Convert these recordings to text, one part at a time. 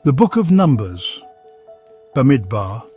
The Book of Numbers, Bamidbar,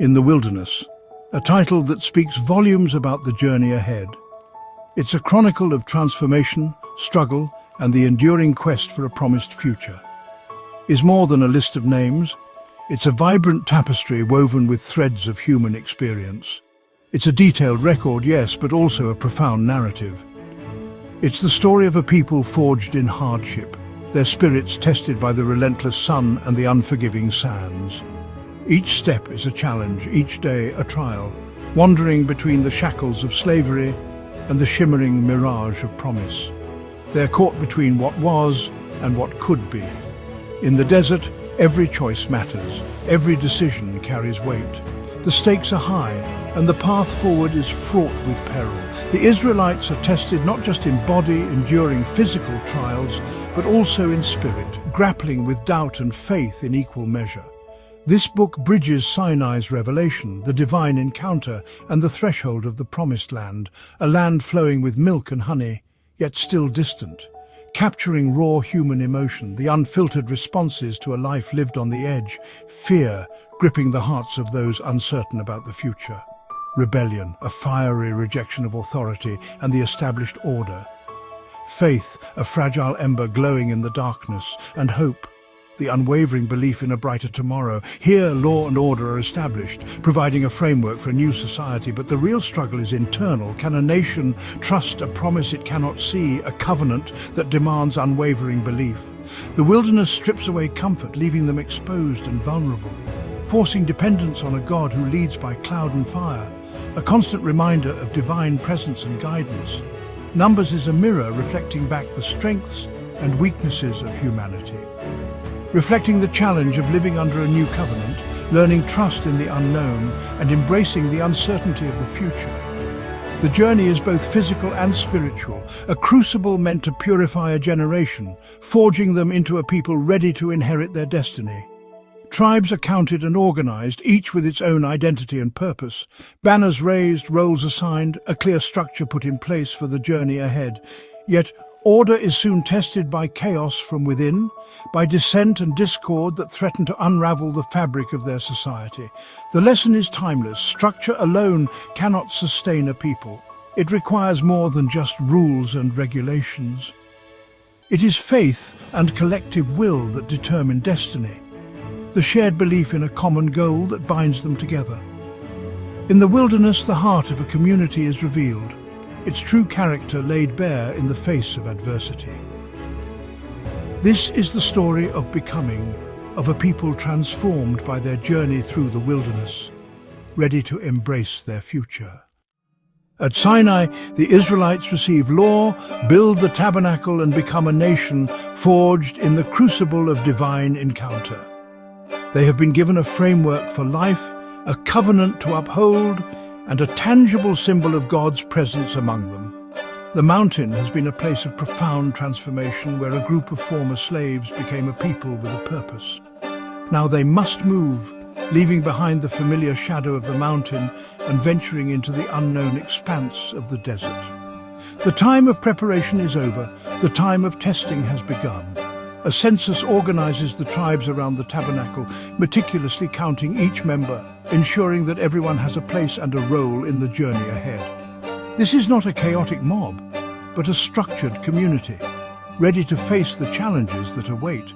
in the Wilderness, a title that speaks volumes about the journey ahead. It's a chronicle of transformation, struggle, and the enduring quest for a promised future. Is more than a list of names. It's a vibrant tapestry woven with threads of human experience. It's a detailed record, yes, but also a profound narrative. It's the story of a people forged in hardship, their spirits tested by the relentless sun and the unforgiving sands. Each step is a challenge, each day a trial, wandering between the shackles of slavery and the shimmering mirage of promise. They're caught between what was and what could be. In the desert, every choice matters, every decision carries weight. The stakes are high, and the path forward is fraught with peril. The Israelites are tested not just in body, enduring physical trials, but also in spirit, grappling with doubt and faith in equal measure. This book bridges Sinai's revelation, the divine encounter, and the threshold of the promised land, a land flowing with milk and honey, yet still distant, capturing raw human emotion, the unfiltered responses to a life lived on the edge, fear gripping the hearts of those uncertain about the future, rebellion, a fiery rejection of authority and the established order, faith, a fragile ember glowing in the darkness, and hope, the unwavering belief in a brighter tomorrow. Here, law and order are established, providing a framework for a new society, but the real struggle is internal. Can a nation trust a promise it cannot see, a covenant that demands unwavering belief? The wilderness strips away comfort, leaving them exposed and vulnerable, forcing dependence on a God who leads by cloud and fire, a constant reminder of divine presence and guidance. Numbers is a mirror reflecting back the strengths and weaknesses of humanity, reflecting the challenge of living under a new covenant, learning trust in the unknown, and embracing the uncertainty of the future. The journey is both physical and spiritual, a crucible meant to purify a generation, forging them into a people ready to inherit their destiny. Tribes are counted and organized, each with its own identity and purpose. Banners raised, roles assigned, a clear structure put in place for the journey ahead. Yet, order is soon tested by chaos from within, by dissent and discord that threaten to unravel the fabric of their society. The lesson is timeless. Structure alone cannot sustain a people. It requires more than just rules and regulations. It is faith and collective will that determine destiny, the shared belief in a common goal that binds them together. In the wilderness, the heart of a community is revealed, its true character laid bare in the face of adversity. This is the story of becoming, of a people transformed by their journey through the wilderness, ready to embrace their future. At Sinai, the Israelites receive law, build the tabernacle, and become a nation forged in the crucible of divine encounter. They have been given a framework for life, a covenant to uphold, and a tangible symbol of God's presence among them. The mountain has been a place of profound transformation where a group of former slaves became a people with a purpose. Now they must move, leaving behind the familiar shadow of the mountain and venturing into the unknown expanse of the desert. The time of preparation is over, the time of testing has begun. A census organizes the tribes around the tabernacle, meticulously counting each member, ensuring that everyone has a place and a role in the journey ahead. This is not a chaotic mob, but a structured community, ready to face the challenges that await.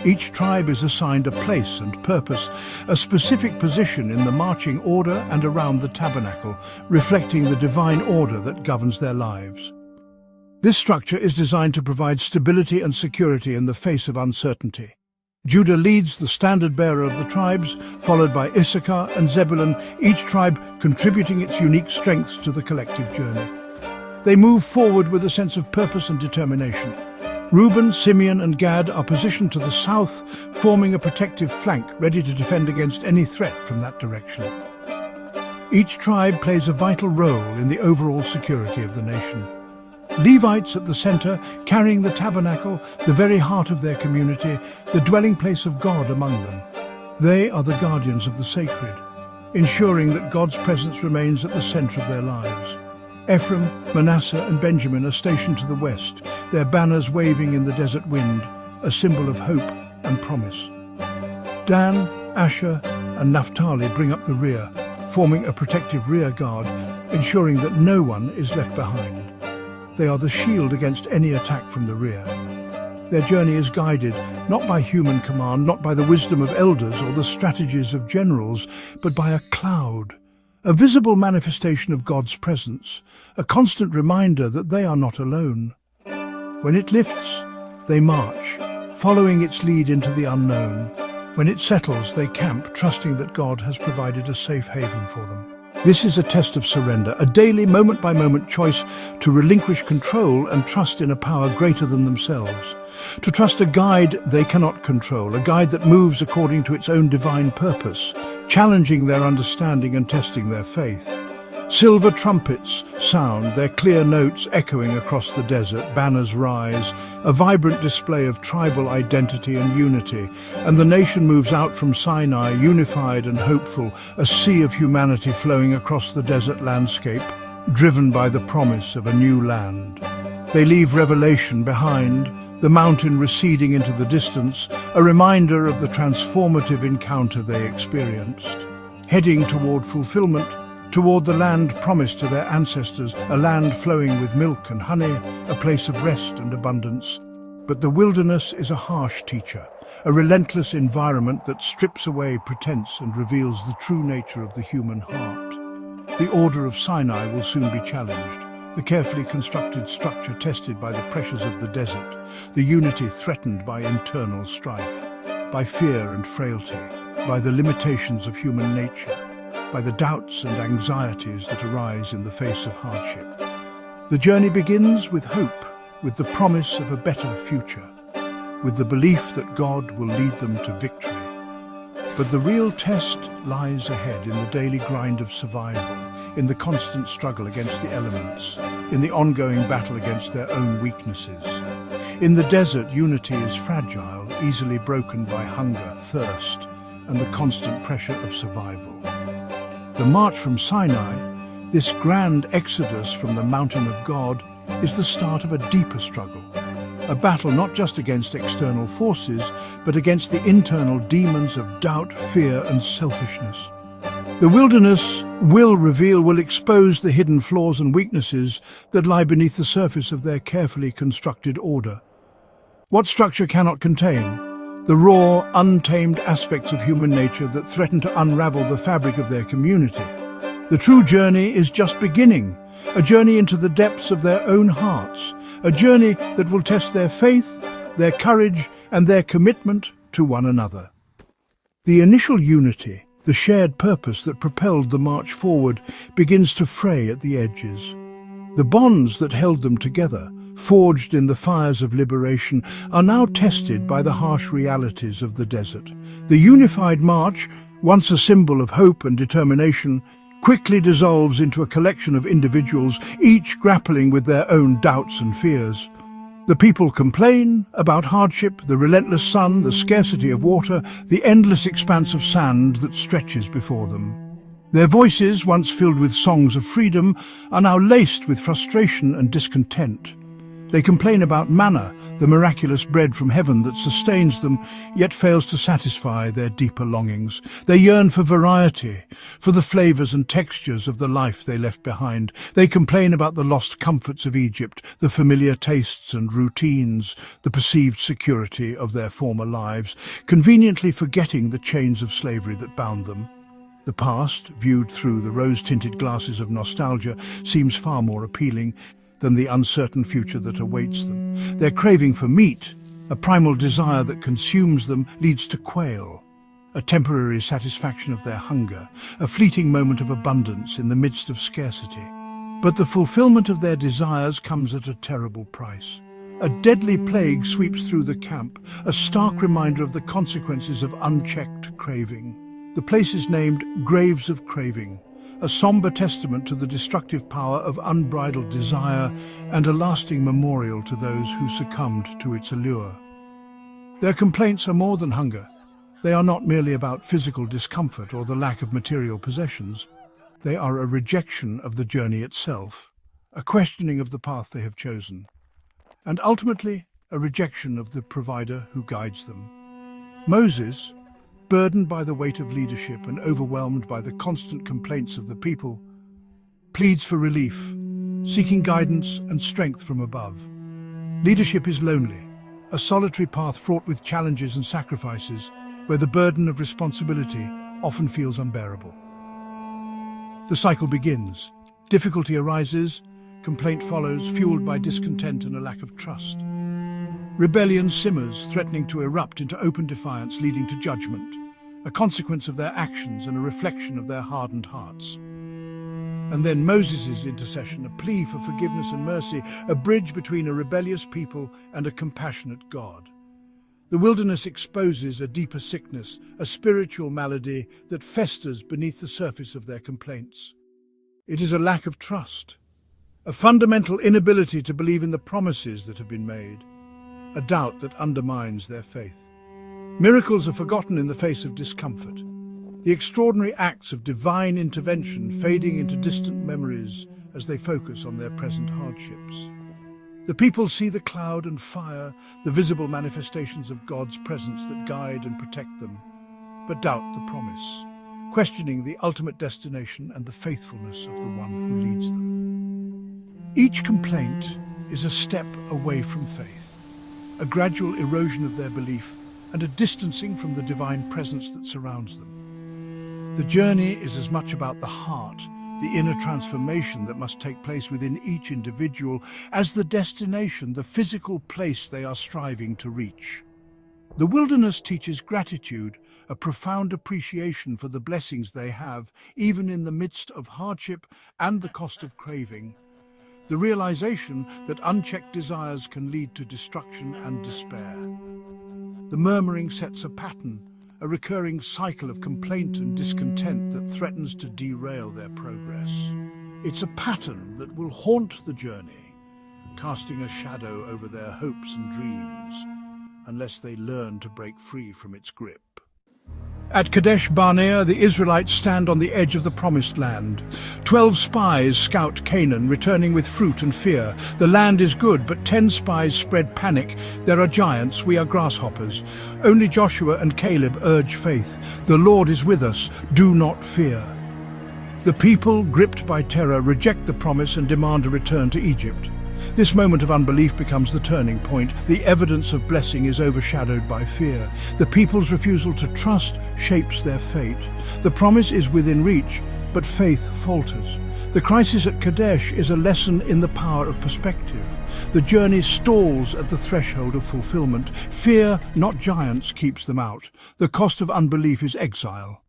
Each tribe is assigned a place and purpose, a specific position in the marching order and around the tabernacle, reflecting the divine order that governs their lives. This structure is designed to provide stability and security in the face of uncertainty. Judah leads the standard-bearer of the tribes, followed by Issachar and Zebulun, each tribe contributing its unique strengths to the collective journey. They move forward with a sense of purpose and determination. Reuben, Simeon, and Gad are positioned to the south, forming a protective flank, ready to defend against any threat from that direction. Each tribe plays a vital role in the overall security of the nation. Levites at the center, carrying the tabernacle, the very heart of their community, the dwelling place of God among them. They are the guardians of the sacred, ensuring that God's presence remains at the center of their lives. Ephraim, Manasseh, and Benjamin are stationed to the west, their banners waving in the desert wind, a symbol of hope and promise. Dan, Asher, and Naphtali bring up the rear, forming a protective rear guard, ensuring that no one is left behind. They are the shield against any attack from the rear. Their journey is guided not by human command, not by the wisdom of elders or the strategies of generals, but by a cloud, a visible manifestation of God's presence, a constant reminder that they are not alone. When it lifts, they march, following its lead into the unknown. When it settles, they camp, trusting that God has provided a safe haven for them. This is a test of surrender, a daily, moment-by-moment choice to relinquish control and trust in a power greater than themselves. To trust a guide they cannot control, a guide that moves according to its own divine purpose, challenging their understanding and testing their faith. Silver trumpets sound, their clear notes echoing across the desert. Banners rise, a vibrant display of tribal identity and unity, and the nation moves out from Sinai, unified and hopeful, a sea of humanity flowing across the desert landscape, driven by the promise of a new land. They leave Revelation behind, the mountain receding into the distance, a reminder of the transformative encounter they experienced. Heading toward fulfillment, toward the land promised to their ancestors, a land flowing with milk and honey, a place of rest and abundance. But the wilderness is a harsh teacher, a relentless environment that strips away pretense and reveals the true nature of the human heart. The order of Sinai will soon be challenged, the carefully constructed structure tested by the pressures of the desert, the unity threatened by internal strife, by fear and frailty, by the limitations of human nature, by the doubts and anxieties that arise in the face of hardship. The journey begins with hope, with the promise of a better future, with the belief that God will lead them to victory. But the real test lies ahead in the daily grind of survival, in the constant struggle against the elements, in the ongoing battle against their own weaknesses. In the desert, unity is fragile, easily broken by hunger, thirst, and the constant pressure of survival. The march from Sinai, this grand exodus from the mountain of God, is the start of a deeper struggle. A battle not just against external forces, but against the internal demons of doubt, fear, and selfishness. The wilderness will expose the hidden flaws and weaknesses that lie beneath the surface of their carefully constructed order. What structure cannot contain? The raw, untamed aspects of human nature that threaten to unravel the fabric of their community. The true journey is just beginning, a journey into the depths of their own hearts, a journey that will test their faith, their courage, and their commitment to one another. The initial unity, the shared purpose that propelled the march forward, begins to fray at the edges. The bonds that held them together, forged in the fires of liberation, are now tested by the harsh realities of the desert. The unified march, once a symbol of hope and determination, quickly dissolves into a collection of individuals, each grappling with their own doubts and fears. The people complain about hardship, the relentless sun, the scarcity of water, the endless expanse of sand that stretches before them. Their voices, once filled with songs of freedom, are now laced with frustration and discontent. They complain about manna, the miraculous bread from heaven that sustains them, yet fails to satisfy their deeper longings. They yearn for variety, for the flavors and textures of the life they left behind. They complain about the lost comforts of Egypt, the familiar tastes and routines, the perceived security of their former lives, conveniently forgetting the chains of slavery that bound them. The past, viewed through the rose-tinted glasses of nostalgia, seems far more appealing than the uncertain future that awaits them. Their craving for meat, a primal desire that consumes them, leads to quail, a temporary satisfaction of their hunger, a fleeting moment of abundance in the midst of scarcity. But the fulfillment of their desires comes at a terrible price. A deadly plague sweeps through the camp, a stark reminder of the consequences of unchecked craving. The place is named Graves of Craving, a somber testament to the destructive power of unbridled desire and a lasting memorial to those who succumbed to its allure. Their complaints are more than hunger. They are not merely about physical discomfort or the lack of material possessions. They are a rejection of the journey itself, a questioning of the path they have chosen, and ultimately a rejection of the provider who guides them. Moses, burdened by the weight of leadership and overwhelmed by the constant complaints of the people, pleads for relief, seeking guidance and strength from above. Leadership is lonely, a solitary path fraught with challenges and sacrifices, where the burden of responsibility often feels unbearable. The cycle begins. Difficulty arises, complaint follows, fueled by discontent and a lack of trust. Rebellion simmers, threatening to erupt into open defiance, leading to judgment, a consequence of their actions and a reflection of their hardened hearts. And then Moses' intercession, a plea for forgiveness and mercy, a bridge between a rebellious people and a compassionate God. The wilderness exposes a deeper sickness, a spiritual malady that festers beneath the surface of their complaints. It is a lack of trust, a fundamental inability to believe in the promises that have been made, a doubt that undermines their faith. Miracles are forgotten in the face of discomfort, the extraordinary acts of divine intervention fading into distant memories as they focus on their present hardships. The people see the cloud and fire, the visible manifestations of God's presence that guide and protect them, but doubt the promise, questioning the ultimate destination and the faithfulness of the one who leads them. Each complaint is a step away from faith, a gradual erosion of their belief and a distancing from the divine presence that surrounds them. The journey is as much about the heart, the inner transformation that must take place within each individual, as the destination, the physical place they are striving to reach. The wilderness teaches gratitude, a profound appreciation for the blessings they have, even in the midst of hardship and the cost of craving. The realization that unchecked desires can lead to destruction and despair. The murmuring sets a pattern, a recurring cycle of complaint and discontent that threatens to derail their progress. It's a pattern that will haunt the journey, casting a shadow over their hopes and dreams, unless they learn to break free from its grip. At Kadesh Barnea, the Israelites stand on the edge of the Promised Land. 12 spies scout Canaan, returning with fruit and fear. The land is good, but 10 spies spread panic. There are giants, we are grasshoppers. Only Joshua and Caleb urge faith. The Lord is with us, do not fear. The people, gripped by terror, reject the promise and demand a return to Egypt. This moment of unbelief becomes the turning point. The evidence of blessing is overshadowed by fear. The people's refusal to trust shapes their fate. The promise is within reach, but faith falters. The crisis at Kadesh is a lesson in the power of perspective. The journey stalls at the threshold of fulfillment. Fear, not giants, keeps them out. The cost of unbelief is exile.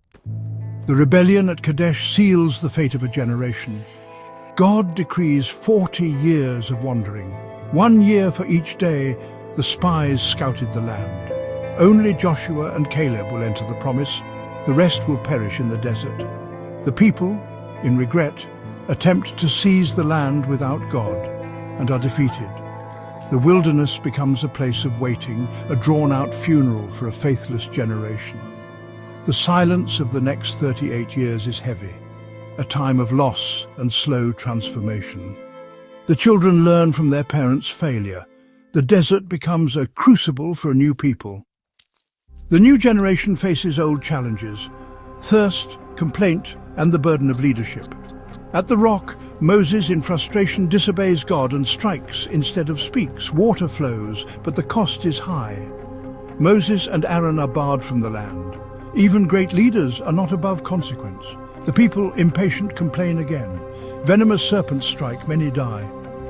The rebellion at Kadesh seals the fate of a generation. God decrees 40 years of wandering. 1 year for each day, the spies scouted the land. Only Joshua and Caleb will enter the promise. The rest will perish in the desert. The people, in regret, attempt to seize the land without God and are defeated. The wilderness becomes a place of waiting, a drawn-out funeral for a faithless generation. The silence of the next 38 years is heavy, a time of loss and slow transformation. The children learn from their parents' failure. The desert becomes a crucible for a new people. The new generation faces old challenges: thirst, complaint, and the burden of leadership. At the rock, Moses, in frustration, disobeys God and strikes instead of speaks. Water flows, but the cost is high. Moses and Aaron are barred from the land. Even great leaders are not above consequence. The people, impatient, complain again. Venomous serpents strike, many die.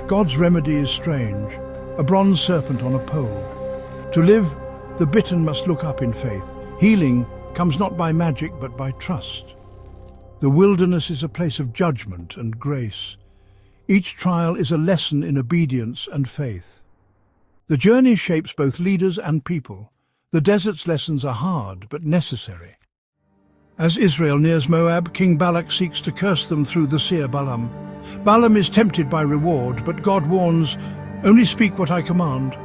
God's remedy is strange, a bronze serpent on a pole. To live, the bitten must look up in faith. Healing comes not by magic, but by trust. The wilderness is a place of judgment and grace. Each trial is a lesson in obedience and faith. The journey shapes both leaders and people. The desert's lessons are hard, but necessary. As Israel nears Moab, King Balak seeks to curse them through the seer Balaam. Balaam is tempted by reward, but God warns, "Only speak what I command."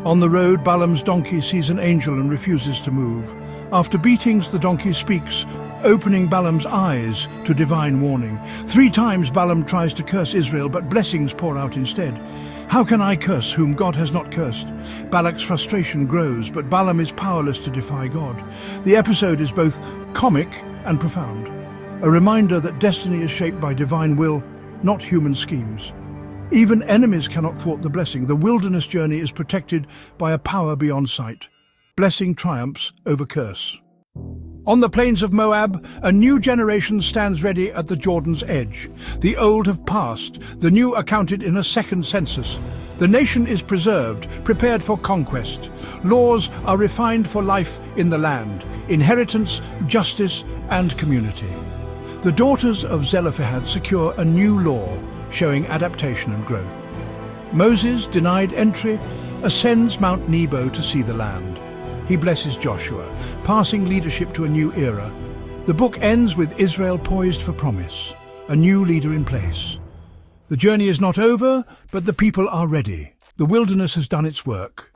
On the road, Balaam's donkey sees an angel and refuses to move. After beatings, the donkey speaks, opening Balaam's eyes to divine warning. 3 times Balaam tries to curse Israel, but blessings pour out instead. How can I curse whom God has not cursed? Balak's frustration grows, but Balaam is powerless to defy God. The episode is both comic and profound, a reminder that destiny is shaped by divine will, not human schemes. Even enemies cannot thwart the blessing. The wilderness journey is protected by a power beyond sight. Blessing triumphs over curse. On the plains of Moab, a new generation stands ready at the Jordan's edge. The old have passed, the new are counted in a second census. The nation is preserved, prepared for conquest. Laws are refined for life in the land, inheritance, justice, and community. The daughters of Zelophehad secure a new law, showing adaptation and growth. Moses, denied entry, ascends Mount Nebo to see the land. He blesses Joshua, passing leadership to a new era. The book ends with Israel poised for promise, a new leader in place. The journey is not over, but the people are ready. The wilderness has done its work.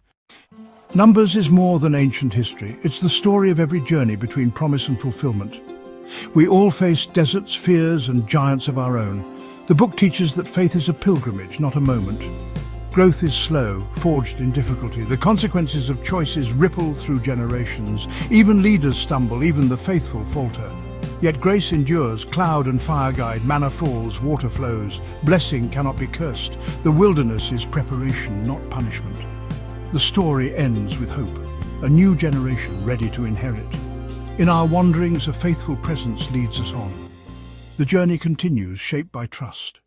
Numbers is more than ancient history. It's the story of every journey between promise and fulfillment. We all face deserts, fears, and giants of our own. The book teaches that faith is a pilgrimage, not a moment. Growth is slow, forged in difficulty. The consequences of choices ripple through generations. Even leaders stumble, even the faithful falter. Yet grace endures, cloud and fire guide, manna falls, water flows. Blessing cannot be cursed. The wilderness is preparation, not punishment. The story ends with hope, a new generation ready to inherit. In our wanderings, a faithful presence leads us on. The journey continues, shaped by trust.